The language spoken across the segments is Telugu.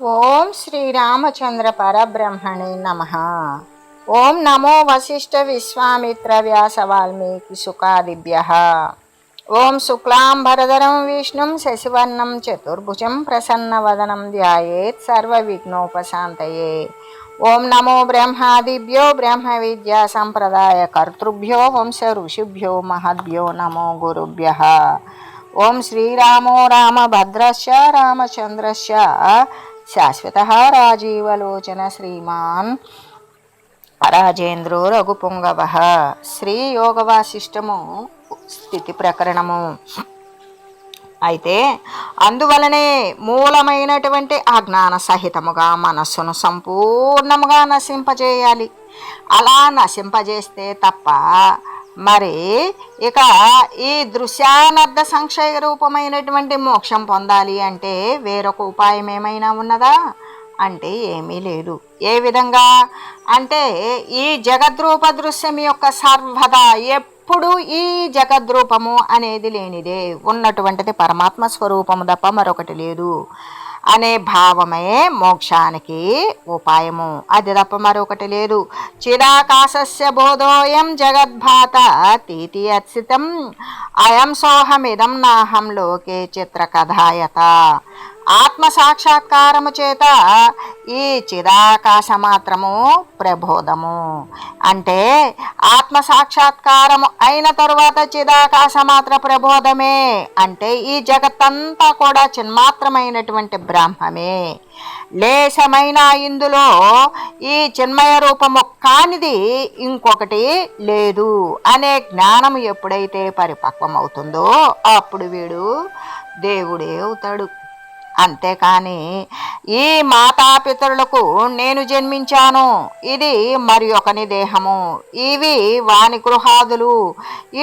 ఓం శ్రీరామచంద్ర పరబ్రహ్మణే నమః. ఓం నమో వశిష్ఠ విశ్వామిత్ర వ్యాస వాల్మీకి సుఖాదిభ్యః. ఓం శుక్లాంబరధరం విష్ణుం శశివర్ణం చతుర్భుజం ప్రసన్నవదనం ధ్యాయేత్ సర్వవిఘ్నోపశాంతయే. ఓం నమో బ్రహ్మాదిభ్యో బ్రహ్మ విద్యా సంప్రదాయ కర్తృభ్యో వంశ ఋషిభ్యో మహద్భ్యో నమో గురుభ్యః. ఓం శ్రీరామో రామభద్రస్య రామచంద్రస్య శాశ్వత రాజీవలోచన శ్రీమాన్ రాజేంద్రో రఘుపుంగవ. శ్రీ యోగవాసిష్టము స్థితి ప్రకరణము. అయితే అందువలనే మూలమైనటువంటి అజ్ఞాన సహితముగా మనస్సును సంపూర్ణముగా నశింపజేయాలి. అలా నశింపజేస్తే తప్ప మరి ఇక ఈ దృశ్యానర్థ సంక్షయ రూపమైనటువంటి మోక్షం పొందాలి అంటే వేరొక ఉపాయం ఏమైనా ఉన్నదా అంటే ఏమీ లేదు. ఏ విధంగా అంటే ఈ జగద్రూప దృశ్యం యొక్క సర్వదా ఎప్పుడు ఈ జగద్రూపము అనేది లేనిదే, ఉన్నటువంటిది పరమాత్మ స్వరూపము తప్ప మరొకటి లేదు అనే భావమే మోక్షానికి ఉపాయము. అది తప్ప మరొకటి లేదు. చిదాకాశస్య బోధోయం జగద్భాత తీతి అత్సితం అయం సోహమిదం నాహం లోకే చిత్రకథాయత. ఆత్మ సాక్షాత్కారము చేత ఈ చిదాకాశ మాత్రము ప్రబోధము అంటే ఆత్మ సాక్షాత్కారము అయిన తరువాత చిదాకాశ మాత్ర ప్రబోధమే అంటే ఈ జగత్తంతా కూడా చిన్మాత్రమైనటువంటి బ్రహ్మమే. లేశమైన ఇందులో ఈ చిన్మయ రూపము కానిది ఇంకొకటి లేదు అనే జ్ఞానము ఎప్పుడైతే పరిపక్వమవుతుందో అప్పుడు వీడు దేవుడే అవుతాడు. అంతేకాని ఈ మాతాపితరులకు నేను జన్మించాను, ఇది మరి ఒకని దేహము, ఇవి వాని గృహాదులు,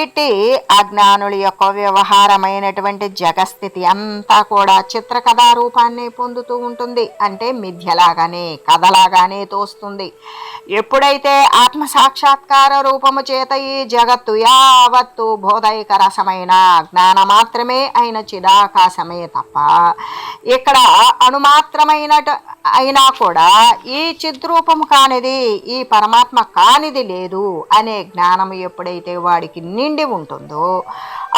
ఇట్టి అజ్ఞానుల యొక్క వ్యవహారమైనటువంటి జగస్థితి అంతా కూడా చిత్రకథా రూపాన్ని పొందుతూ ఉంటుంది. అంటే మిథ్యలాగానే కథలాగానే తోస్తుంది. ఎప్పుడైతే ఆత్మ సాక్షాత్కార రూపము చేత ఈ జగత్తు యావత్తు బోధైక రసమైన జ్ఞాన మాత్రమే అయిన చిదాకాశమే తప్ప ఇక్కడ అణుమాత్రమైన అయినా కూడా ఈ చిద్రూపము కానిది, ఈ పరమాత్మ కానిది లేదు అనే జ్ఞానము ఎప్పుడైతే వాడికి నిండి ఉంటుందో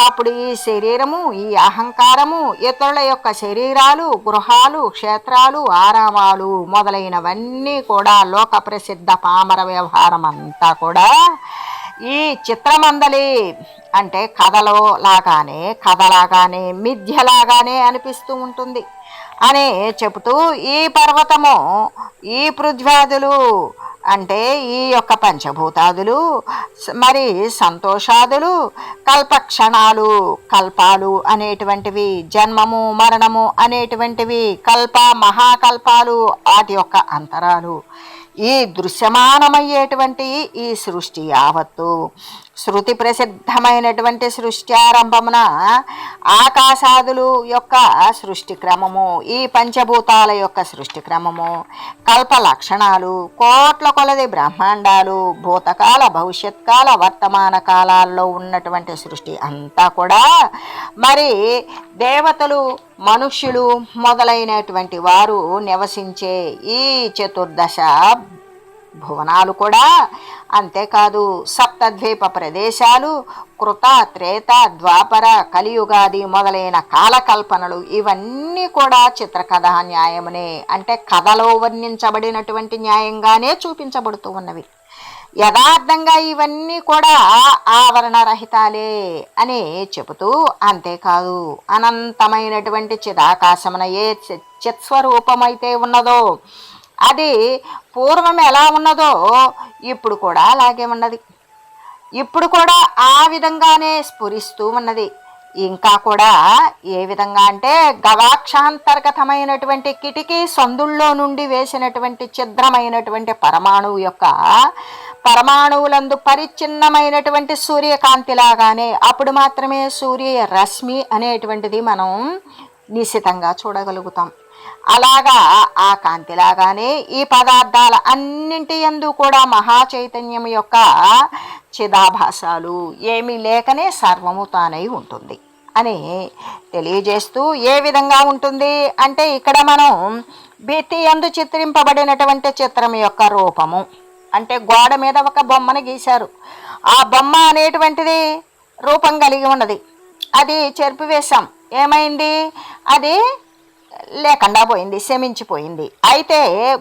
అప్పుడు ఈ శరీరము, ఈ అహంకారము, ఇతరుల యొక్క శరీరాలు, గృహాలు, క్షేత్రాలు, ఆరామాలు మొదలైనవన్నీ కూడా లోక ప్రసిద్ధ పామర వ్యవహారం అంతా కూడా ఈ చిత్రమందలి అంటే కథలాగానే మిథ్యలాగానే అనిపిస్తూ ఉంటుంది అని చెబుతూ ఈ పర్వతము, ఈ పృథ్వ్యాదులు అంటే ఈ యొక్క పంచభూతాదులు, మరి సంతోషాదులు, కల్పక్షణాలు, కల్పాలు అనేటువంటివి, జన్మము మరణము అనేటువంటివి, కల్ప మహాకల్పాలు, వాటి యొక్క అంతరాలు, ఈ దృశ్యమానమయ్యేటువంటి ఈ సృష్టి యావత్తు శృతి ప్రసిద్ధమైనటువంటి సృష్టి ఆరంభమున ఆకాశాదులు యొక్క సృష్టి క్రమము, ఈ పంచభూతాల యొక్క సృష్టి క్రమము, కల్ప లక్షణాలు, కోట్ల కొలది బ్రహ్మాండాలు, భూతకాల భవిష్యత్కాల వర్తమాన కాలాల్లో ఉన్నటువంటి సృష్టి అంతా కూడా మరి దేవతలు, మనుష్యులు మొదలైనటువంటి వారు నివసించే ఈ చతుర్దశ భువనాలు కూడా, అంతేకాదు సప్తద్వీప ప్రదేశాలు, కృత, త్రేత, ద్వాపర, కలియుగాది మొదలైన కాలకల్పనలు ఇవన్నీ కూడా చిత్రకథా న్యాయమునే అంటే కథలో వర్ణించబడినటువంటి న్యాయంగానే చూపించబడుతూ ఉన్నవి. యథార్థంగా ఇవన్నీ కూడా ఆవరణరహితాలే అని చెబుతూ, అంతేకాదు అనంతమైనటువంటి చిదాకాశమున ఏ చిత్స్వరూపమైతే ఉన్నదో అది పూర్వం ఎలా ఉన్నదో ఇప్పుడు కూడా అలాగే ఉన్నది. ఇప్పుడు కూడా ఆ విధంగానే స్ఫురిస్తూ ఉన్నది. ఇంకా కూడా ఏ విధంగా అంటే గవాక్షాంతర్గతమైనటువంటి కిటికీ సందుల్లో నుండి వేసినటువంటి ఛిద్రమైనటువంటి పరమాణువులందు పరిచ్ఛిన్నమైనటువంటి సూర్యకాంతిలాగానే అప్పుడు మాత్రమే సూర్య రశ్మి అనేటువంటిది మనం నిశితంగా చూడగలుగుతాం. అలాగా ఆ కాంతిలాగానే ఈ పదార్థాల అన్నింటి యందు కూడా మహాచైతన్యం యొక్క చిదాభాసాలు ఏమీ లేకనే సర్వము తానై ఉంటుంది. అని తెలియజేస్తూ ఏ విధంగా ఉంటుంది అంటే ఇక్కడ మనం భిత్తి యందు చిత్రింపబడినటువంటి చిత్రం యొక్క రూపము అంటే గోడ మీద ఒక బొమ్మను గీశారు. ఆ బొమ్మ అనేటువంటిది రూపం కలిగి ఉన్నది. అది చెరిపివేశాం, ఏమైంది? అది లేకుండా పోయింది, శమించిపోయింది. అయితే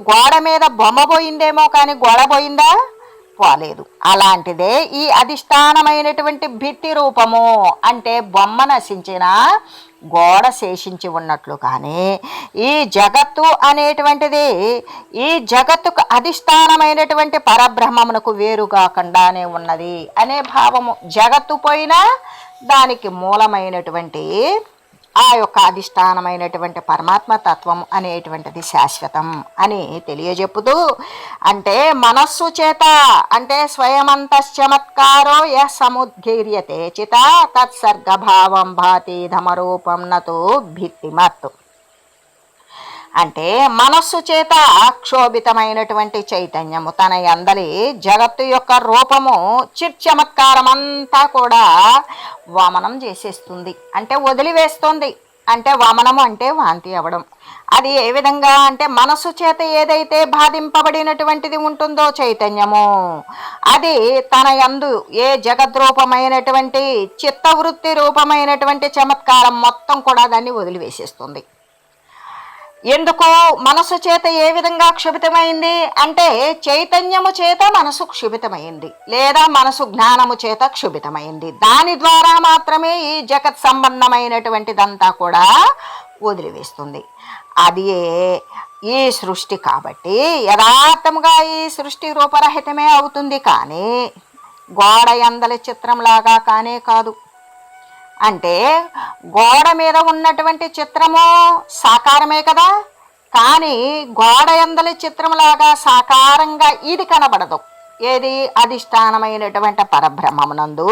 గోడ మీద బొమ్మ పోయిందేమో కానీ గోడ పోయిందా? పోలేదు. అలాంటిదే ఈ అధిష్టానమైనటువంటి భిత్తి రూపము అంటే బొమ్మ నశించిన గోడ శేషించి ఉన్నట్లు. కానీ ఈ జగత్తు అనేటువంటిది ఈ జగత్తుకు అధిష్టానమైనటువంటి పరబ్రహ్మమునకు వేరు కాకుండానే ఉన్నది అనే భావము. జగత్తు పోయినా దానికి మూలమైనటువంటి ఆ యొక్క అధిష్టానమైనటువంటి పరమాత్మ తత్వం అనేటువంటిది శాశ్వతం అని తెలియజెప్పుతూ, అంటే మనస్సు చేత అంటే స్వయమంతశ్చమత్కారో య సముద్గీర్యతే చిత తత్సర్గభావం భాతి ధమరూపం నతో భిత్తిమత్. అంటే మనస్సు చేత క్షోభితమైనటువంటి చైతన్యము తన యందలి జగత్తు యొక్క రూపము చిర్చమత్కారం అంతా కూడా వమనం చేసేస్తుంది, అంటే వదిలివేస్తుంది. అంటే వమనము అంటే వాంతి అవ్వడం. అది ఏ విధంగా అంటే మనస్సు చేత ఏదైతే బాధింపబడినటువంటిది ఉంటుందో చైతన్యము, అది తన యందు ఏ జగద్రూపమైనటువంటి చిత్తవృత్తి రూపమైనటువంటి చమత్కారం మొత్తం కూడా దాన్ని వదిలివేసేస్తుంది. ఎందుకు? మనసు చేత ఏ విధంగా క్షుభితమైంది అంటే చైతన్యము చేత మనసు క్షుభితమైంది, లేదా మనసు జ్ఞానము చేత క్షుభితమైంది. దాని ద్వారా మాత్రమే ఈ జగత్ సంబంధమైనటువంటిదంతా కూడా వదిలివేస్తుంది. అది ఈ సృష్టి. కాబట్టి యథార్థముగా ఈ సృష్టి రూపరహితమే అవుతుంది, కానీ గోడ యందలి చిత్రంలాగా కానే కాదు. అంటే గోడ మీద ఉన్నటువంటి చిత్రము సాకారమే కదా, కానీ గోడ యందలి చిత్రములాగా సాకారంగా ఇది కనబడదు. ఏది? అధిష్టానమైనటువంటి పరబ్రహ్మమునందు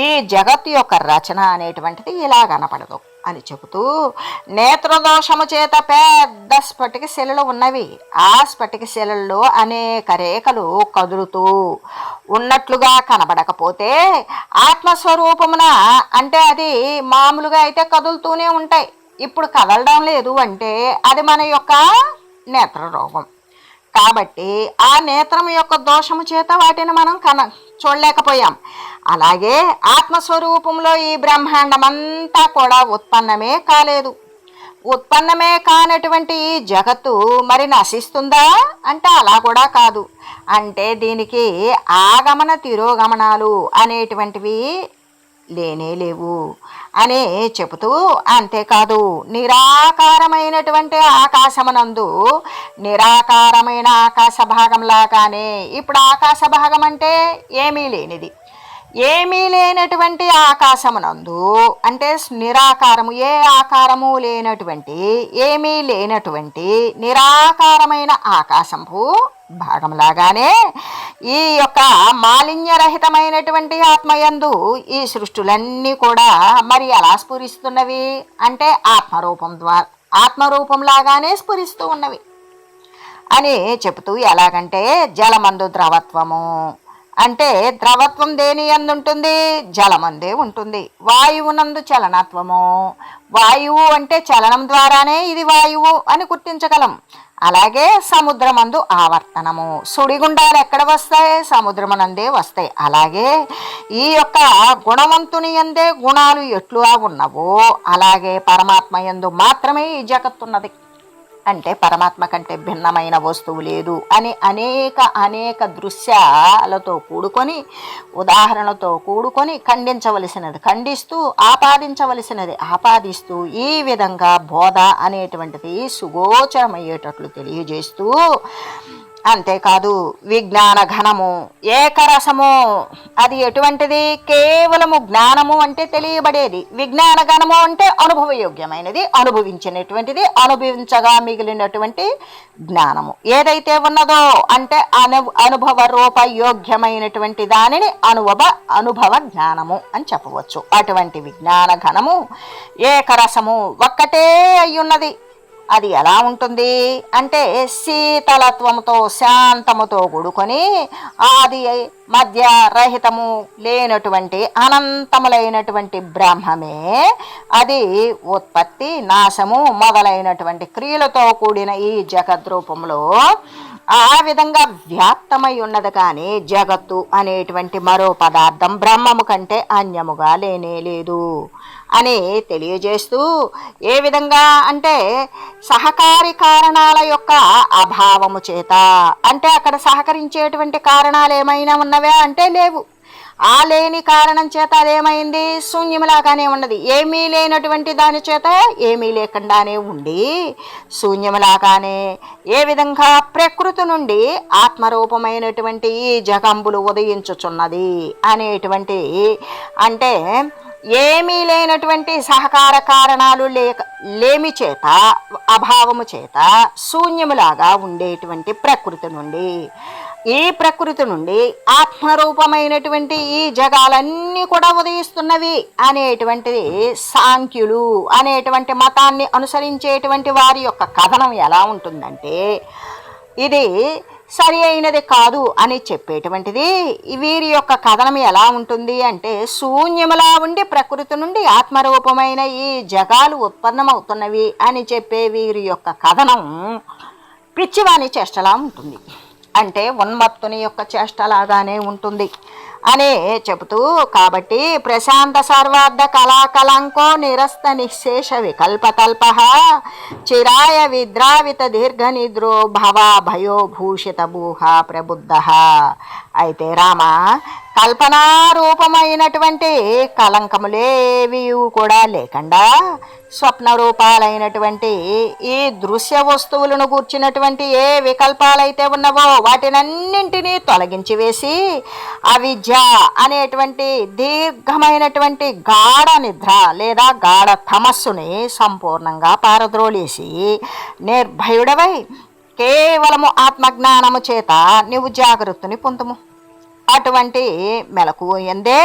ఈ జగత్తు యొక్క రచన అనేటువంటిది ఇలా కనపడదు అని చెబుతూ, నేత్రదోషము చేత పెద్ద స్ఫటిక శిలలు ఉన్నవి. ఆ స్ఫటిక శిలల్లో అనేక రేఖలు కదులుతూ ఉన్నట్లుగా కనబడకపోతే ఆత్మస్వరూపమున అంటే అది మామూలుగా అయితే కదులుతూనే ఉంటాయి. ఇప్పుడు కదలడం లేదు అంటే అది మన యొక్క నేత్ర రోగం. కాబట్టి ఆ నేత్రం యొక్క దోషము చేత వాటిని మనం చూడలేకపోయాం. అలాగే ఆత్మస్వరూపంలో ఈ బ్రహ్మాండం అంతా కూడా ఉత్పన్నమే కాలేదు. ఉత్పన్నమే కానటువంటి ఈ జగత్తు మరి నశిస్తుందా అంటే అలా కూడా కాదు. అంటే దీనికి ఆగమన తిరోగమనాలు అనేటువంటివి లేనే లేవు అని చెబుతూ, అంతేకాదు నిరాకారమైనటువంటి ఆకాశమునందు నిరాకారమైన ఆకాశ భాగంలాగానే ఇప్పుడు ఆకాశ భాగం అంటే ఏమీ లేనిది, ఏమీ లేనటువంటి ఆకాశమునందు అంటే నిరాకారము, ఏ ఆకారము లేనటువంటి ఏమీ లేనటువంటి నిరాకారమైన ఆకాశంపు భాగంలాగానే ఈ యొక్క మాలిన్యరహితమైనటువంటి ఆత్మయందు ఈ సృష్టులన్నీ కూడా మరి ఎలా స్ఫురిస్తున్నవి అంటే ఆత్మరూపం ద్వారా, ఆత్మరూపంలాగానే స్ఫురిస్తూ ఉన్నవి అని చెబుతూ, ఎలాగంటే జలమందు ద్రవత్వము అంటే ద్రవత్వం దేని యందు ఉంటుంది? జలమందే ఉంటుంది. వాయువునందు చలనత్వము, వాయువు అంటే చలనం ద్వారానే ఇది వాయువు అని గుర్తించగలం. అలాగే సముద్రమందు ఆవర్తనము, సుడిగుండాలు ఎక్కడ వస్తాయి? సముద్రమునందే వస్తాయి. అలాగే ఈ యొక్క గుణవంతుని యందే గుణాలు ఎట్లుగా ఉన్నవో అలాగే పరమాత్మ యందు మాత్రమే ఈ జగత్తున్నది. అంటే పరమాత్మ కంటే భిన్నమైన వస్తువు లేదు అని అనేక దృశ్యాలతో కూడుకొని, ఉదాహరణతో కూడుకొని ఖండించవలసినది ఖండిస్తూ, ఆపాదించవలసినది ఆపాదిస్తూ ఈ విధంగా బోధ అనేటువంటిది సుగోచరమయ్యేటట్లు తెలియజేస్తూ, అంతేకాదు విజ్ఞాన ఘనము ఏకరసము, అది ఎటువంటిది? కేవలము జ్ఞానము అంటే తెలియబడేది. విజ్ఞాన ఘనము అంటే అనుభవయోగ్యమైనది, అనుభవించినటువంటిది, అనుభవించగా మిగిలినటువంటి జ్ఞానము ఏదైతే ఉన్నదో అంటే అనుభవ రూప యోగ్యమైనటువంటి దానిని అనుభవ జ్ఞానము అని చెప్పవచ్చు. అటువంటి విజ్ఞాన ఘనము ఏకరసము ఒక్కటే అయ్యున్నది. అది ఎలా ఉంటుంది అంటే శీతలత్వముతో శాంతముతో కూడుకొని అది మధ్య రహితము లేనటువంటి అనంతములైనటువంటి బ్రహ్మమే అది ఉత్పత్తి నాశము మొదలైనటువంటి క్రియలతో కూడిన ఈ జగద్రూపంలో ఆ విధంగా వ్యాప్తమై ఉన్నది. కానీ జగత్తు అనేటువంటి మరో పదార్థం బ్రహ్మము కంటే అన్యముగా లేనే లేదు అని తెలియజేస్తూ, ఏ విధంగా అంటే సహకారి కారణాల యొక్క అభావము చేత, అంటే అక్కడ సహకరించేటువంటి కారణాలు ఏమైనా ఉన్నవా అంటే లేవు. ఆ లేని కారణం చేత అదేమైంది, శూన్యములాగానే ఉన్నది. ఏమీ లేనటువంటి దాని చేత ఏమీ లేకుండానే ఉండి శూన్యములాగానే, ఏ విధంగా ప్రకృతి నుండి ఆత్మరూపమైనటువంటి ఈ జగంబులు ఉదయించుచున్నది అనేటువంటి, అంటే ఏమీ లేనటువంటి సహకార కారణాలు లేమి చేత అభావము చేత శూన్యములాగా ఉండేటువంటి ప్రకృతి నుండి, ఈ ప్రకృతి నుండి ఆత్మరూపమైనటువంటి ఈ జగాలన్నీ కూడా ఉదయిస్తున్నవి అనేటువంటిది సాంఖ్యులు అనేటువంటి మతాన్ని అనుసరించేటువంటి వారి యొక్క కథనం ఎలా ఉంటుందంటే, ఇది సరి అయినది కాదు అని చెప్పేటువంటిది. వీరి యొక్క కథనం ఎలా ఉంటుంది అంటే, శూన్యములా ఉండి ప్రకృతి నుండి ఆత్మరూపమైన ఈ జగాలు ఉత్పన్నమవుతున్నవి అని చెప్పే వీరి యొక్క కథనం పిచ్చివాని చేష్టలా ఉంటుంది, అంటే ఉన్మత్తుని యొక్క చేష్టలాగానే ఉంటుంది అని చెబుతూ, కాబట్టి ప్రశాంత సర్వార్థ కళాకలంకో నిరస్త నిశేష వికల్పతల్ప చిరాయ విద్రావిత దీర్ఘ నిద్రో భవ భయోభూషిత భూహ ప్రబుద్ధ. అయితే రామ, కల్పనారూపమైనటువంటి కలంకములేవి కూడా లేకుండా స్వప్న రూపాలైనటువంటి ఈ దృశ్య వస్తువులను గూర్చినటువంటి ఏ వికల్పాలైతే ఉన్నవో వాటినన్నింటినీ తొలగించి వేసి అవిద్య అనేటువంటి దీర్ఘమైనటువంటి గాఢ నిద్ర లేదా గాఢ తమస్సుని సంపూర్ణంగా పారద్రోలేసి నిర్భయుడవై కేవలము ఆత్మజ్ఞానము చేత నీవు జాగృతిని పొందుము. అటువంటి మెలకువ ఎందే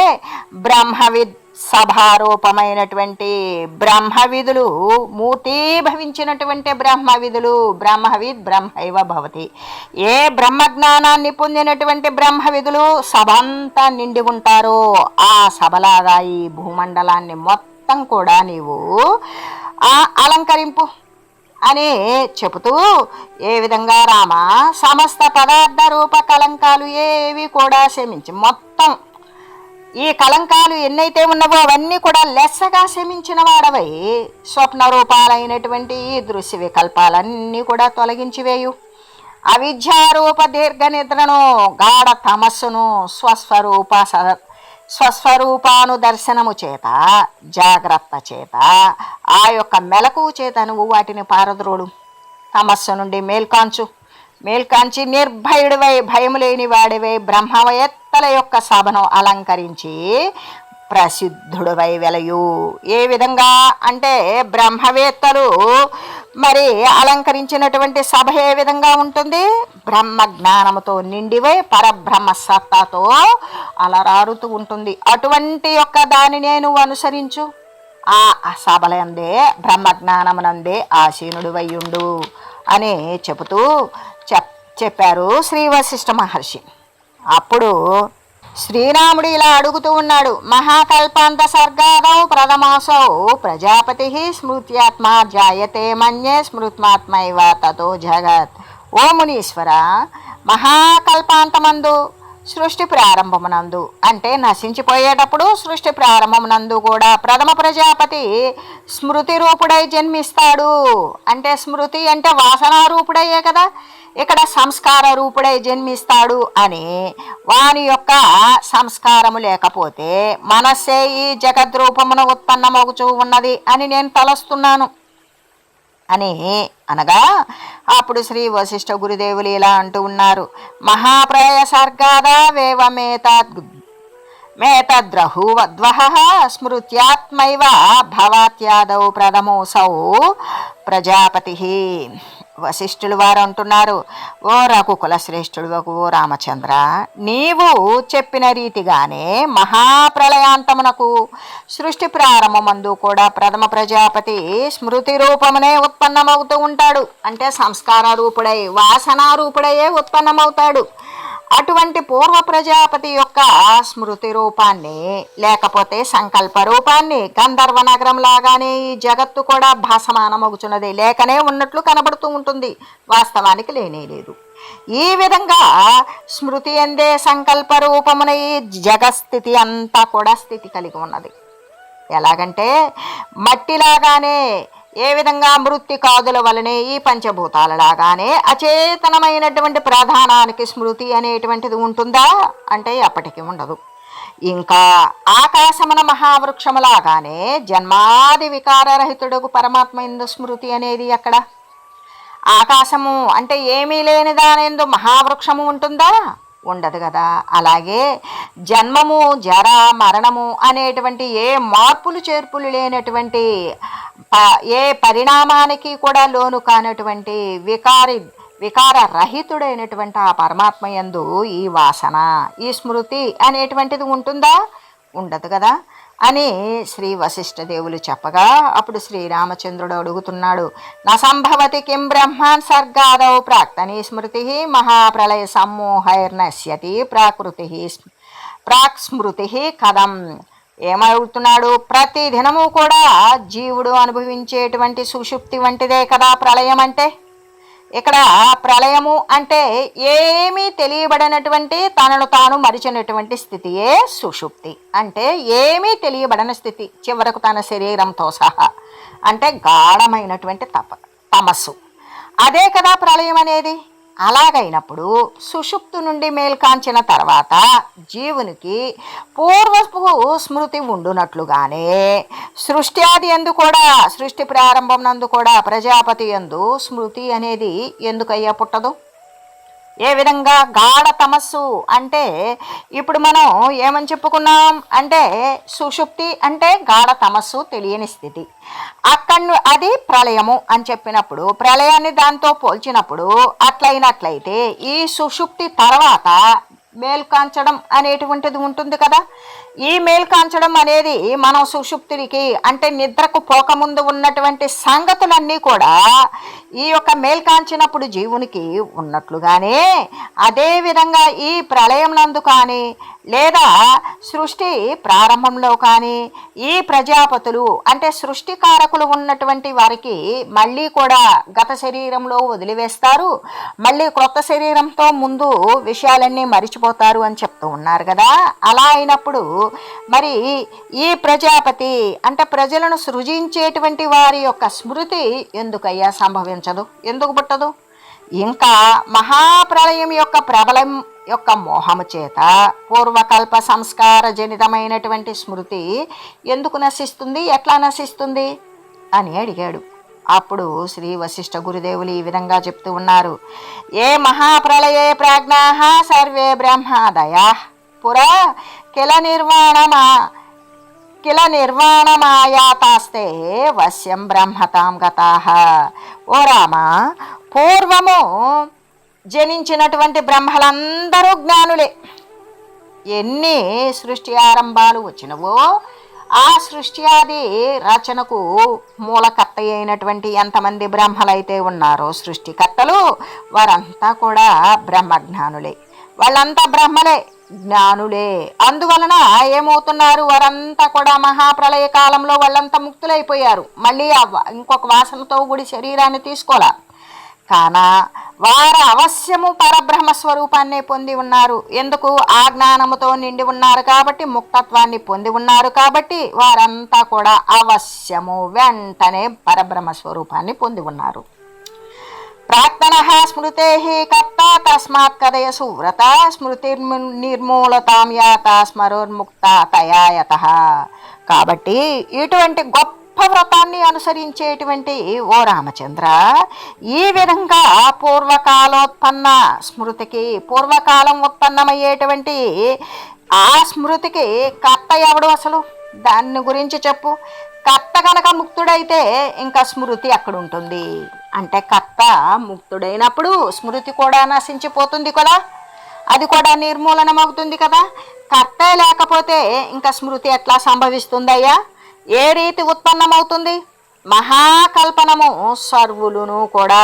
బ్రహ్మవిద్ సభారూపమైనటువంటి బ్రహ్మవిధులు, మూర్తీభవించినటువంటి బ్రహ్మవిధులు, బ్రహ్మవిద్ బ్రహ్మైవ భవతి. ఏ బ్రహ్మజ్ఞానాన్ని పొందినటువంటి బ్రహ్మవిధులు సభంతా నిండి ఉంటారో ఆ సభలాగా ఈ భూమండలాన్ని మొత్తం కూడా నీవు అలంకరింపు అని చెబుతూ, ఏ విధంగా రామ సమస్త పదార్థ రూప కలంకాలు ఏవి కూడా శమించి, మొత్తం ఈ కలంకాలు ఎన్నైతే ఉన్నవో అవన్నీ కూడా లెస్సగా శమించిన వాడవై స్వప్న రూపాలైనటువంటి ఈ దృశ్య వికల్పాలన్నీ కూడా తొలగించి వేయు. అవిద్యారూప దీర్ఘ నిద్రను, గాఢ తమస్సును స్వస్వరూపానుదర్శనము చేత, జాగ్రత్త చేత, ఆ యొక్క మెలకువ చేత నువ్వు వాటిని పారద్రోడు. తమస్సు నుండి మేల్కాంచి నిర్భయుడివై భయము లేని వాడివై బ్రహ్మవేత్తల యొక్క సభను అలంకరించి ప్రసిద్ధుడివై వెలయు. ఏ విధంగా అంటే బ్రహ్మవేత్తలు మరి అలంకరించినటువంటి సభ ఏ విధంగా ఉంటుంది, బ్రహ్మ జ్ఞానముతో నిండివై పరబ్రహ్మ సత్తాతో అలరారుతూ ఉంటుంది. అటువంటి యొక్క దానినే నువ్వు అనుసరించు. ఆ సభలందే బ్రహ్మజ్ఞానమునందే ఆసీనుడు వయ్యుండు అని చెబుతూ చెప్పారు శ్రీ వశిష్ఠ మహర్షి. అప్పుడు శ్రీరాముడు ఇలా అడుగుతూ ఉన్నాడు, మహాకల్పాంత సర్గాదౌ ప్రథమాసౌ ప్రజాపతి స్మృత్యాత్మా జాయతే మన్యే స్మృత్మాత్మైవ తతో జగత్. ఓ మునీశ్వర, మహాకల్పాంతమందు సృష్టి ప్రారంభమునందు, అంటే నశించిపోయేటప్పుడు సృష్టి ప్రారంభమునందు కూడా ప్రథమ ప్రజాపతి స్మృతి రూపుడై జన్మిస్తాడు. అంటే స్మృతి అంటే వాసనారూపుడయ్యే కదా, ఇక్కడ సంస్కార రూపుడై జన్మిస్తాడు అని, వాని యొక్క సంస్కారము లేకపోతే మనస్సే ఈ జగద్రూపమును ఉత్పన్నమవుతూ ఉన్నది అని నేను తలస్తున్నాను అని అనగా, అప్పుడు శ్రీ వశిష్ఠ గురుదేవులు ఇలా అంటూ ఉన్నారు, మహాప్రయ సర్గాద మేతద్రహువద్వహ స్మృత్యాత్మైవ భవాత్యాదౌ ప్రథమోసౌ ప్రజాపతి. వశిష్ఠులు వారు అంటున్నారు, ఓ రఘుకుల శ్రేష్ఠుడు ఓ రామచంద్ర, నీవు చెప్పిన రీతిగానే మహాప్రళయాంతమునకు సృష్టి ప్రారంభమందు కూడా ప్రథమ ప్రజాపతి స్మృతి రూపమునే ఉత్పన్నమవుతూ ఉంటాడు. అంటే సంస్కార రూపుడై వాసనారూపుడయే ఉత్పన్నమవుతాడు. అటువంటి పూర్వ ప్రజాపతి యొక్క స్మృతి రూపాన్ని లేకపోతే సంకల్ప రూపాన్ని గంధర్వ నగరం లాగానే ఈ జగత్తు కూడా భాసమానమగుచున్నది, లేకనే ఉన్నట్లు కనబడుతూ ఉంటుంది, వాస్తవానికి లేనే లేదు. ఈ విధంగా స్మృతి అందే సంకల్ప రూపమున ఈ జగస్థితి అంతా కూడా స్థితి కలిగి ఉన్నది. ఎలాగంటే మట్టిలాగానే, ఏ విధంగా మృత్తికాదుల వలనే ఈ పంచభూతాలలాగానే అచేతనమైనటువంటి ప్రధానానికి స్మృతి అనేటువంటిది ఉంటుందా అంటే ఎప్పటికీ ఉండదు. ఇంకా ఆకాశమున మహావృక్షములాగానే జన్మాది వికారరహితుడుకు పరమాత్మ ఎందు స్మృతి అనేది ఎక్కడ? ఆకాశము అంటే ఏమీ లేని దానిందు మహావృక్షము ఉంటుందా? ఉండదు కదా. అలాగే జన్మము, జర, మరణము అనేటువంటి ఏ మార్పులు చేర్పులు లేనటువంటి, ఏ పరిణామానికి కూడా లోను కానటువంటి వికారరహితుడైనటువంటి ఆ పరమాత్మ యందు ఈ వాసన, ఈ స్మృతి అనేటువంటిది ఉంటుందా? ఉండదు కదా అని శ్రీ వశిష్ఠ దేవులు చెప్పగా అప్పుడు శ్రీరామచంద్రుడు అడుగుతున్నాడు, నా సంభవతి కిం బ్రహ్మాన్ సర్గాదౌ ప్రాక్తని స్మృతి మహాప్రళయ సమ్మోహైర్నశ్యతి ప్రాక్ స్మృతి కథం. ఏమడుగుతున్నాడు? ప్రతి దినము కూడా జీవుడు అనుభవించేటువంటి సుషుప్తి వంటిదే కదా ప్రళయం అంటే. ఇక్కడ ప్రళయము అంటే ఏమీ తెలియబడినటువంటి, తనను తాను మరిచినటువంటి స్థితియే సుషుప్తి. అంటే ఏమీ తెలియబడిన స్థితి, చివరకు తన శరీరంతో సహా, అంటే గాఢమైనటువంటి తమస్సు, అదే కదా ప్రళయం అనేది. అలాగైనప్పుడు సుషుప్తు నుండి మేల్కాంచిన తర్వాత జీవునికి పూర్వపు స్మృతి ఉండునట్లుగానే సృష్టి ఆది యందు కూడా, సృష్టి ప్రారంభం నందు కూడా ప్రజాపతి యందు స్మృతి అనేది ఎందుకయ్యా పుట్టదు? ఏ విధంగా గాఢ తమస్సు అంటే ఇప్పుడు మనం ఏమని చెప్పుకున్నాం అంటే సుషుప్తి అంటే గాఢ తమస్సు, తెలియని స్థితి. అది ప్రళయము అని చెప్పినప్పుడు, ప్రళయాన్ని దాంతో పోల్చినప్పుడు అట్లయినట్లయితే ఈ సుషుప్తి తర్వాత మేల్కాంచడం అనేటువంటిది ఉంటుంది కదా. ఈ మేల్కాంచడం అనేది మనం సుషుప్తికి అంటే నిద్రకు పోకముందు ఉన్నటువంటి సంగతులన్నీ కూడా ఈ యొక్క మేల్కాంచినప్పుడు జీవునికి ఉన్నట్లుగానే, అదేవిధంగా ఈ ప్రళయం నందు కానీ లేదా సృష్టి ప్రారంభంలో కానీ ఈ ప్రజాపతులు అంటే సృష్టికారకులు ఉన్నటువంటి వారికి మళ్ళీ కూడా గత శరీరంలో వదిలివేస్తారు, మళ్ళీ క్రొత్త శరీరంతో ముందు విషయాలన్నీ మరిచిపోతారు అని చెప్తూ ఉన్నారు కదా. అలా అయినప్పుడు మరి ఈ ప్రజాపతి అంటే ప్రజలను సృజించేటువంటి వారి యొక్క స్మృతి ఎందుకయ్యా సంభవించదు? ఎందుకు పుట్టదు? ఇంకా మహాప్రళయం యొక్క ప్రబలం యొక్క మోహము చేత పూర్వకల్ప సంస్కార జనితమైనటువంటి స్మృతి ఎందుకు నశిస్తుంది, ఎట్లా నశిస్తుంది అని అడిగాడు. అప్పుడు శ్రీ వశిష్ఠ గురుదేవులు ఈ విధంగా చెప్తూ ఉన్నారు, ఏ మహాప్రళయే ప్రాజ్ఞాః సర్వే బ్రహ్మాదయా పురా కిల నిర్వాణమాయాతాస్తే వశ్యం బ్రహ్మతాం గతాః. ఓ రామ, పూర్వము జనించినటువంటి బ్రహ్మలందరూ జ్ఞానులే. ఎన్ని సృష్టి ఆరంభాలు వచ్చినవో ఆ సృష్టి ఆది రచనకు మూలకర్త అయినటువంటి ఎంతమంది బ్రహ్మలైతే ఉన్నారో సృష్టికర్తలు, వారంతా కూడా బ్రహ్మజ్ఞానులే. వాళ్ళంతా బ్రహ్మలే, జ్ఞానులే. అందువలన ఏమవుతున్నారు, వారంతా కూడా మహాప్రళయ కాలంలో వాళ్ళంతా ముక్తులైపోయారు. మళ్ళీ ఇంకొక వాసనతో కూడి శరీరాన్ని తీసుకోలే. కాన వారు అవశ్యము పరబ్రహ్మ స్వరూపాన్ని పొంది ఉన్నారు. ఎందుకు? ఆ జ్ఞానముతో నిండి ఉన్నారు కాబట్టి, ముక్తత్వాన్ని పొంది ఉన్నారు కాబట్టి వారంతా కూడా అవశ్యము వెంటనే పరబ్రహ్మ స్వరూపాన్ని పొంది ఉన్నారు. ప్రాక్తనః స్మృతేః కర్త తస్మాత్ కథయ సువ్రత స్మృతిర్నిర్మూలతాం యాత స్మరోన్ముక్త తయాయతః. కాబట్టి ఇటువంటి గొప్ప వ్రతాన్ని అనుసరించేటువంటి ఓ రామచంద్ర, ఈ విధంగా పూర్వకాలోత్పన్న స్మృతికి, పూర్వకాలం ఉత్పన్నమయ్యేటువంటి ఆ స్మృతికి కర్త ఎవడు అసలు? దాన్ని గురించి చెప్పు. కర్త కనుక ముక్తుడైతే ఇంకా స్మృతి అక్కడ ఉంటుంది. అంటే కర్త ముక్తుడైనప్పుడు స్మృతి కూడా నశించిపోతుంది కదా, అది కూడా నిర్మూలనమవుతుంది కదా. కర్తే లేకపోతే ఇంకా స్మృతి ఎట్లా సంభవిస్తుందయ్యా? ఏ రీతి ఉత్పన్నమవుతుంది? మహాకల్పనము సర్వులును కూడా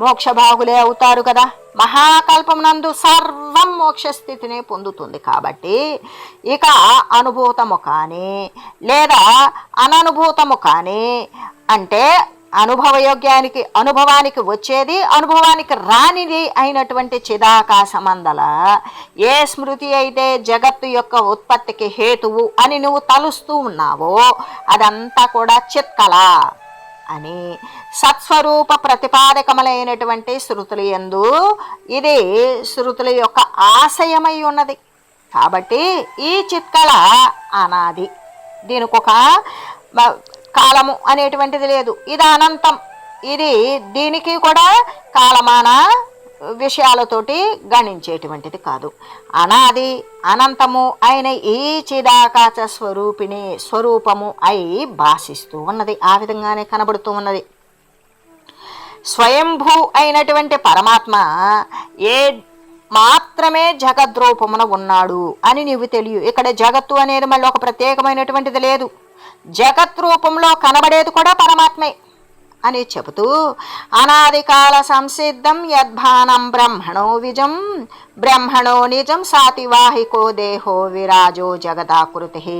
మోక్షభాగులే అవుతారు కదా. మహాకల్పమునందు సర్వం మోక్షస్థితిని పొందుతుంది. కాబట్టి ఇక అనుభూతము కానీ లేదా అననుభూతము కానీ అంటే అనుభవానికి వచ్చేది, అనుభవానికి రానిది అయినటువంటి చిదాకాశమందల ఏ స్మృతి అయితే జగత్తు యొక్క ఉత్పత్తికి హేతువు అని నువ్వు తలుస్తూ ఉన్నావో అదంతా కూడా చిత్కళ అని సత్స్వరూప ప్రతిపాదకములైనటువంటి శృతుల యందు ఇది శృతుల యొక్క ఆశయమై ఉన్నది. కాబట్టి ఈ చిత్కళ అనాది, దీనికొక కాలము అనేటువంటిది లేదు. ఇది అనంతం, ఇది దీనికి కూడా కాలమాన విషయాలతోటి గణించేటువంటిది కాదు. అనాది అనంతము అయిన ఈ చిదాకాశ స్వరూపము అయి భాషిస్తూ ఉన్నది, ఆ విధంగానే కనబడుతూ ఉన్నది. స్వయంభూ అయినటువంటి పరమాత్మ ఏ మాత్రమే జగద్రూపమున ఉన్నాడు అని నీవు తెలియ. ఇక్కడ జగత్తు అనేది మళ్ళీ ఒక ప్రత్యేకమైనటువంటిది లేదు, జగత్ రూపంలో కనబడేది కూడా పరమాత్మే అని చెబుతూ అనాదికాల సంసిద్ధం యద్భానం బ్రహ్మణో విజం బ్రహ్మణో నిజం సాతివాహికో దేహో విరాజో జగదాకృతి.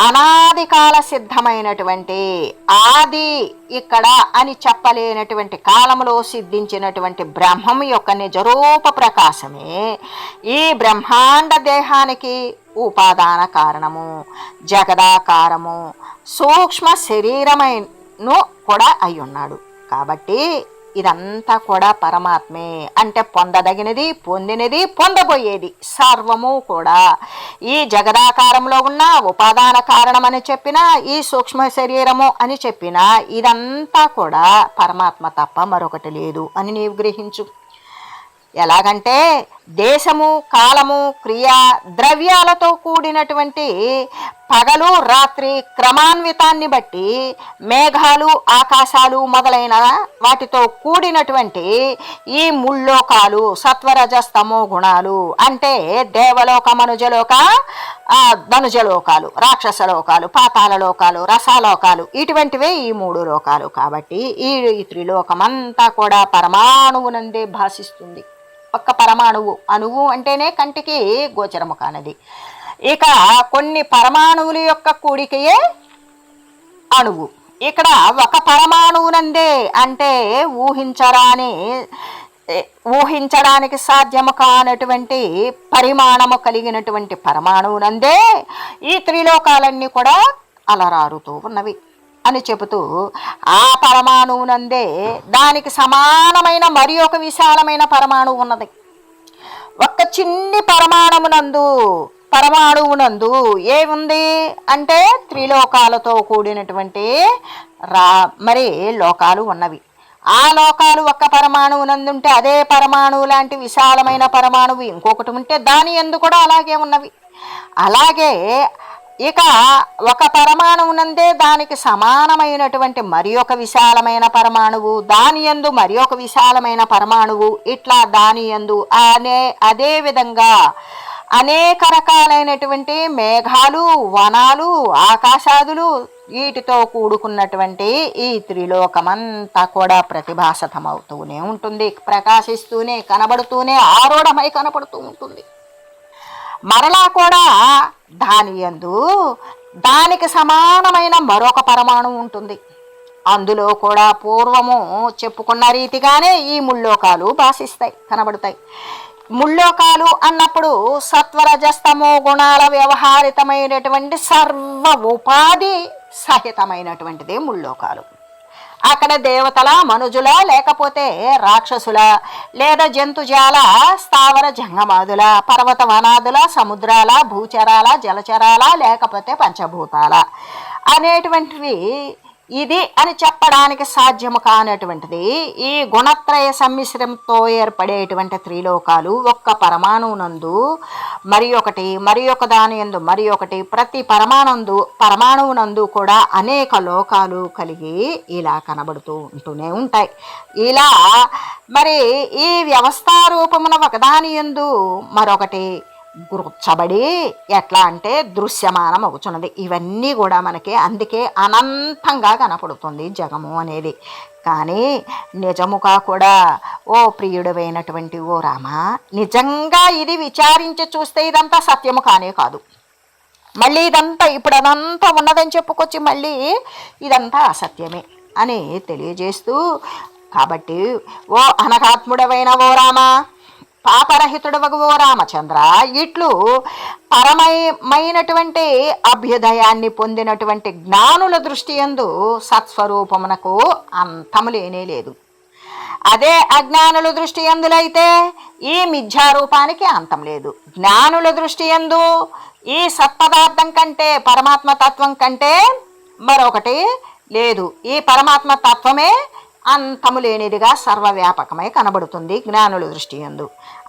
అనాదికాల సిద్ధమైనటువంటి ఆది ఇక్కడ అని చెప్పలేనటువంటి కాలంలో సిద్ధించినటువంటి బ్రహ్మం యొక్క నిజరూప ప్రకాశమే ఈ బ్రహ్మాండ దేహానికి ఉపాదాన కారణము, జగదాకారము, సూక్ష్మ శరీరమైను కూడా అయి ఉన్నాడు. కాబట్టి ఇదంతా కూడా పరమాత్మే. అంటే పొందదగినది, పొందినది, పొందబోయేది సర్వము కూడా ఈ జగదాకారంలో ఉన్న ఉపాదాన కారణం అని చెప్పినా, ఈ సూక్ష్మ శరీరము అని చెప్పినా ఇదంతా కూడా పరమాత్మ తప్ప మరొకటి లేదు అని నీవు గ్రహించు. ఎలాగంటే దేశము, కాలము, క్రియ, ద్రవ్యాలతో కూడినటువంటి పగలు రాత్రి క్రమాన్వితాన్ని బట్టి మేఘాలు, ఆకాశాలు మొదలైన వాటితో కూడినటువంటి ఈ ముల్లోకాలు, సత్వరజస్తమో గుణాలు అంటే దేవలోక, మనుజలోక, ధనుజలోకాలు, రాక్షసలోకాలు, పాతాళలోకాలు, రసాలోకాలు, ఇటువంటివే ఈ మూడు లోకాలు. కాబట్టి ఈ త్రిలోకమంతా కూడా పరమాణువునందే భాషిస్తుంది. ఒక్క పరమాణువు, అణువు అంటేనే కంటికి గోచరము కానది. ఇక కొన్ని పరమాణువుల యొక్క కూడికయే అణువు. ఇక్కడ ఒక పరమాణువునందే అంటే ఊహించడానికి సాధ్యము కానటువంటి పరిమాణము కలిగినటువంటి పరమాణువునందే ఈ త్రిలోకాలన్నీ కూడా అలరారుతూ ఉన్నవి అని చెబుతూ ఆ పరమాణువునందే దానికి సమానమైన మరి ఒక విశాలమైన పరమాణువు ఉన్నది. ఒక్క చిన్ని పరమాణువునందు ఏముంది అంటే త్రిలోకాలతో కూడినటువంటి మరి లోకాలు ఉన్నవి. ఆ లోకాలు ఒక్క పరమాణువునందుంటే అదే పరమాణువు లాంటి విశాలమైన పరమాణువు ఇంకొకటి ఉంటే దాని యందు కూడా అలాగే ఉన్నవి. అలాగే ఇక ఒక పరమాణువునందే దానికి సమానమైనటువంటి మరి ఒక విశాలమైన పరమాణువు, దాని యందు మరి ఒక విశాలమైన పరమాణువు, ఇట్లా దాని యందు అదే విధంగా అనేక రకాలైనటువంటి మేఘాలు, వనాలు, ఆకాశాదులు వీటితో కూడుకున్నటువంటి ఈ త్రిలోకమంతా కూడా ప్రతిభాసతమవుతూనే ఉంటుంది, ప్రకాశిస్తూనే, కనబడుతూనే, ఆరూఢమై కనపడుతూ ఉంటుంది. మరలా కూడా దాని యందు దానికి సమానమైన మరొక పరమాణువు ఉంటుంది. అందులో కూడా పూర్వము చెప్పుకున్న రీతిగానే ఈ ముల్లోకాలు భాషిస్తాయి, కనబడతాయి. ముల్లోకాలు అన్నప్పుడు సత్వరజస్తమో గుణాల వ్యవహారితమైనటువంటి సర్వ ఉపాధి సహితమైనటువంటిది ముల్లోకాలు. అక్కడ దేవతల, మనుజుల, లేకపోతే రాక్షసుల, లేదా జంతుజాల, స్థావర జంగమాదుల, పర్వత వనాదుల, సముద్రాల, భూచరాల, జలచరాల, లేకపోతే పంచభూతాల అనేటువంటివి ఇది అని చెప్పడానికి సాధ్యము కానటువంటిది ఈ గుణత్రయ సమ్మిశ్రంతో ఏర్పడేటువంటి త్రిలోకాలు ఒక్క పరమాణువునందు మరి ఒక దాని యందు మరి ఒకటి, ప్రతి పరమాణువునందు కూడా అనేక లోకాలు కలిగి ఇలా కనబడుతూ ఉంటూనే ఉంటాయి. ఇలా మరి ఈ వ్యవస్థారూపమున ఒకదాని యందు మరొకటి, గుర్చబడి ఎట్లా అంటే దృశ్యమానం అవుతున్నది. ఇవన్నీ కూడా మనకి అందుకే అనంతంగా కనపడుతుంది జగము అనేది. కానీ నిజముగా కూడా ఓ ప్రియుడమైనటువంటి ఓ రామ, నిజంగా ఇది విచారించి చూస్తే ఇదంతా సత్యము కానే కాదు. మళ్ళీ ఇదంతా ఇప్పుడు అదంతా ఉన్నదని చెప్పుకొచ్చి మళ్ళీ ఇదంతా అసత్యమే అని తెలియజేస్తూ, కాబట్టి ఓ అనగాత్ముడవైన ఓ రామ, పాపరహితుడవగు ఓ రామచంద్ర, ఇట్లు పరమైనటువంటి అభ్యుదయాన్ని పొందినటువంటి జ్ఞానుల దృష్టి యందు సత్స్వరూపమునకు అంతము లేనే లేదు. అదే అజ్ఞానుల దృష్టి యందులైతే ఈ మిథ్యారూపానికి అంతం లేదు. జ్ఞానుల దృష్టి యందు ఈ సత్పదార్థం కంటే పరమాత్మ తత్వం కంటే మరొకటి లేదు. ఈ పరమాత్మ తత్వమే అంతము లేనిదిగా సర్వవ్యాపకమై కనబడుతుంది జ్ఞానుల దృష్టి యందు.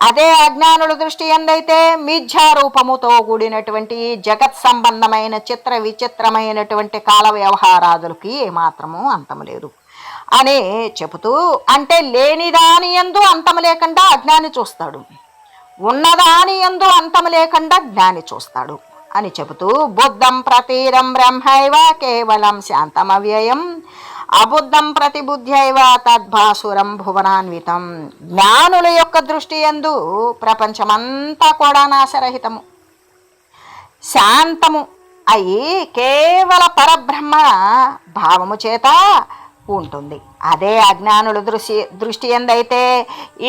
అదే అజ్ఞానుల దృష్టి యందైతే మిథ్యారూపముతో కూడినటువంటి జగత్ సంబంధమైన చిత్ర విచిత్రమైనటువంటి కాల వ్యవహారాదులకి ఏమాత్రము అంతము లేదు అని చెబుతూ, అంటే లేనిదాని యందు అంతము లేకుండా అజ్ఞాని చూస్తాడు, ఉన్నదాని యందు అంతము లేకుండా జ్ఞాని చూస్తాడు అని చెబుతూ, బుద్ధం ప్రతీరం బ్రహ్మైవ కేవలం శాంతమవ్యయం అబుద్ధం ప్రతిబుద్ధ్యైవ తద్భాసురం భువనాన్వితం. జ్ఞానుల యొక్క దృష్టి యందు ప్రపంచమంతా కూడా నాశరహితము, శాంతము అయి కేవల పరబ్రహ్మ భావము చేత ఉంటుంది. అదే అజ్ఞానుల దృష్టి ఎందైతే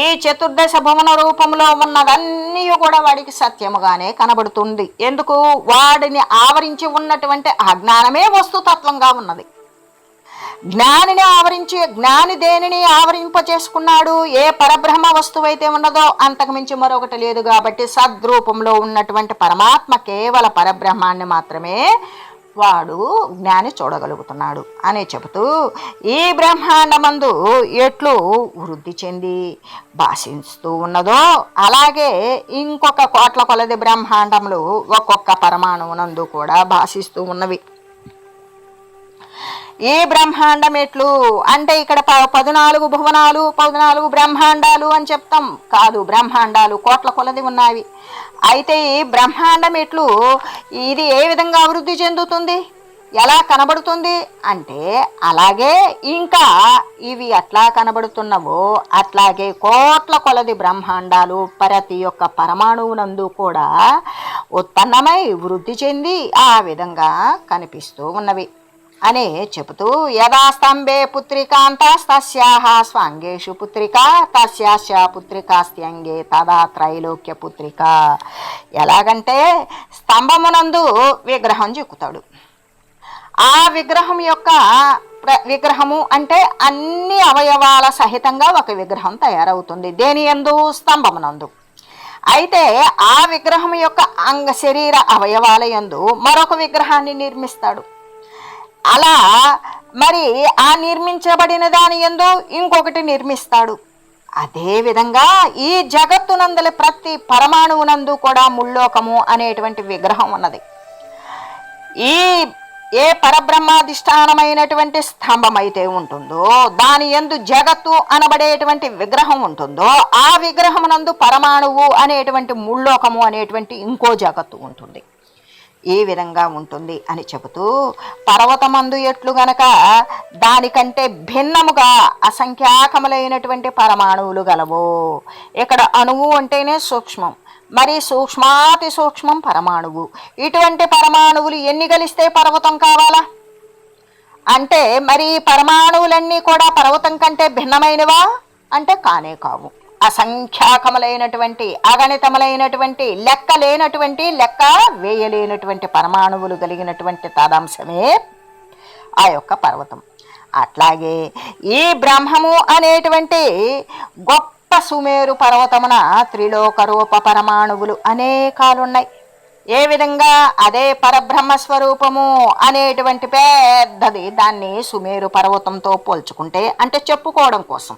ఈ చతుర్దశ భువన రూపంలో ఉన్నదన్నీ కూడా వాడికి సత్యముగానే కనబడుతుంది. ఎందుకు? వాడిని ఆవరించి ఉన్నటువంటి అజ్ఞానమే వస్తుతత్వంగా ఉన్నది. జ్ఞానిని ఆవరించి, జ్ఞాని దేనిని ఆవరింపచేసుకున్నాడు? ఏ పరబ్రహ్మ వస్తువు అయితే ఉన్నదో అంతకుమించి మరొకటి లేదు. కాబట్టి సద్రూపంలో ఉన్నటువంటి పరమాత్మ కేవల పరబ్రహ్మాన్ని మాత్రమే వాడు జ్ఞాని చూడగలుగుతున్నాడు అని చెబుతూ, ఈ బ్రహ్మాండమందు ఎట్లు వృద్ధి చెంది భాషిస్తూ ఉన్నదో అలాగే ఇంకొక కోట్ల కొలది బ్రహ్మాండములు ఒక్కొక్క పరమాణువునందు కూడా భాషిస్తూ ఉన్నవి. ఈ బ్రహ్మాండం ఎట్లు అంటే ఇక్కడ 14 భువనాలు 14 బ్రహ్మాండాలు అని చెప్తాం కాదు, బ్రహ్మాండాలు కోట్ల కొలది ఉన్నవి. అయితే ఈ బ్రహ్మాండం ఎట్లు, ఇది ఏ విధంగా అభివృద్ధి చెందుతుంది, ఎలా కనబడుతుంది అంటే, అలాగే ఇంకా ఇవి అట్లా కనబడుతున్నవో అట్లాగే కోట్ల కొలది బ్రహ్మాండాలు ప్రతి ఒక్క పరమాణువునందు కూడా ఉత్పన్నమై వృద్ధి చెంది ఆ విధంగా కనిపిస్తూ ఉన్నవి అని చెబుతూ, యదా స్తంభే పుత్రికాంతస్తస్యాః స్వాంగేషు పుత్రిక తస్యాస్య పుత్రికాస్త్యంగే తదా త్రైలోక్య పుత్రిక. ఎలాగంటే స్తంభమునందు విగ్రహం చిక్కుతాడు. ఆ విగ్రహం యొక్క విగ్రహము అంటే అన్ని అవయవాల సహితంగా ఒక విగ్రహం తయారవుతుంది. దేని యందు? స్తంభమునందు. అయితే ఆ విగ్రహం యొక్క శరీర అవయవాల యందు మరొక విగ్రహాన్ని నిర్మిస్తాడు. అలా మరి ఆ నిర్మించబడిన దాని యందు ఇంకొకటి నిర్మిస్తాడు. అదేవిధంగా ఈ జగత్తునందలి ప్రతి పరమాణువునందు కూడా ముల్లోకము అనేటువంటి విగ్రహం ఉన్నది. ఏ పరబ్రహ్మాధిష్టానమైనటువంటి స్తంభం అయితే ఉంటుందో దాని యందు జగత్తు అనబడేటువంటి విగ్రహం ఉంటుందో ఆ విగ్రహమునందు పరమాణువు అనేటువంటి ముల్లోకము అనేటువంటి ఇంకో జగత్తు ఉంటుంది. ఈ విధంగా ఉంటుంది అని చెబుతూ, పర్వతమందు ఎట్లు గనక దానికంటే భిన్నముగా అసంఖ్యాకములైనటువంటి పరమాణువులు గలవో, ఇక్కడ అణువు అంటేనే సూక్ష్మం, మరి సూక్ష్మాతి సూక్ష్మం పరమాణువు. ఇటువంటి పరమాణువులు ఎన్ని కలిస్తే పర్వతం కావాలా అంటే, మరి పరమాణువులన్నీ కూడా పర్వతం కంటే భిన్నమైనవా అంటే కానే కావు. అసంఖ్యాకములైనటువంటి అగణితములైనటువంటి లెక్క లేనటువంటి లెక్క వేయలేనటువంటి పరమాణువులు కలిగినటువంటి తదంశమే ఆ యొక్క పర్వతం. అట్లాగే ఈ బ్రహ్మము అనేటువంటి గొప్ప సుమేరు పర్వతమున త్రిలోక రూప పరమాణువులు అనేకాలున్నాయి. ఏ విధంగా? అదే పరబ్రహ్మ స్వరూపము అనేటువంటి పెద్దది, దాన్ని సుమేరు పర్వతంతో పోల్చుకుంటే, అంటే చెప్పుకోవడం కోసం,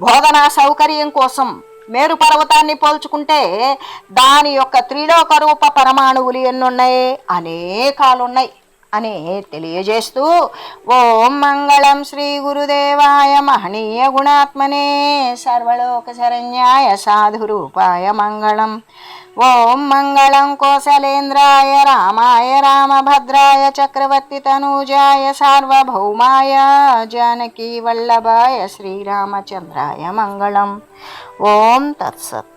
బోధనా సౌకర్యం కోసం మేరు పర్వతాన్ని పోల్చుకుంటే దాని యొక్క త్రిలోక రూప పరమాణువులు ఎన్నున్నాయి? అనేకాలున్నాయి అని తెలియజేస్తూ, ఓం మంగళం శ్రీ గురుదేవాయ మహనీయ గుణాత్మనే సర్వలోక శరణ్యాయ సాధురూపాయ మంగళం. ఓం మంగళం కోసలేంద్రాయ రామాయ రామభద్రాయ చక్రవర్తి తనూజాయ సార్వభౌమాయ జానకీ వల్లభాయ శ్రీరామచంద్రాయ మంగళం. ఓం తత్సత్.